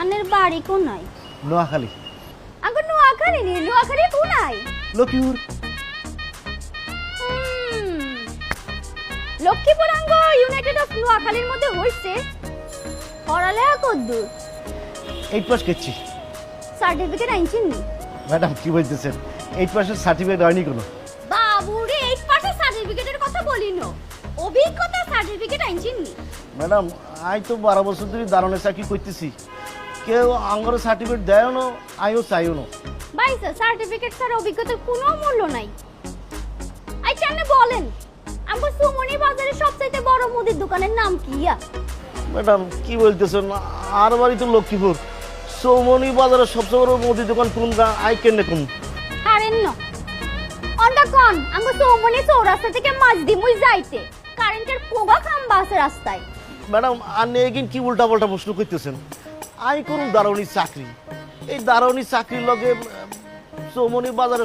আনের বাড়ি কোনায়? নোয়াখালী। আঙ্গ নোয়াখালী নি, নোয়াখালী কোনায়? লক্ষ্মীপুর। লক্ষ্মীপুর আঙ্গ ইউনাইটেড অফ নোয়াখালীর মধ্যে হইছে। পড়ালেখা কদ্দূর? 8 পাস করছি। সার্টিফিকেট আনছেন নি? ম্যাডাম কি বলতেছেন, 8 পাসের সার্টিফিকেট হয়নি কোনো। বাবুরে 8 পাসের সার্টিফিকেটের কথা বলিনো, অভিজ্ঞতা সার্টিফিকেট আনছেন নি? ম্যাডাম আই তো 12 বছর ধরে দারোয়ানের চাকরি করতেছি, কেউ আঙ্গরে সার্টিফিকেট দেয় না, আইও চাইও না। ভাই স্যার, সার্টিফিকেট ছাড়া অভিজ্ঞতার কোনো মূল্য নাই। আই কেন বলেন, আমার সুমনি বাজারে সবচাইতে বড় মুদির দোকানের নাম কি? ম্যাডাম কি বলতেছেন, আর বাড়ি তো লক্ষ্মীপুর, সৌমনি বাজারের সবচেয়ে বড় মুদি দোকান কোন আই কেনে কোন? হারেন না অন্ডা কোন আমার সুমনি চৌরাস্তা থেকে মাঝদি মুই যাইতে কারেন্টের পোগা খাম্বা আছে রাস্তায়। ম্যাডাম আপনি এগিন কি উল্টা পাল্টা প্রশ্ন করতেছেন? আই করুন দারোয়ানি চাকরি, এই দারোয়ানি চাকরির লগে সৌমনি বাজারে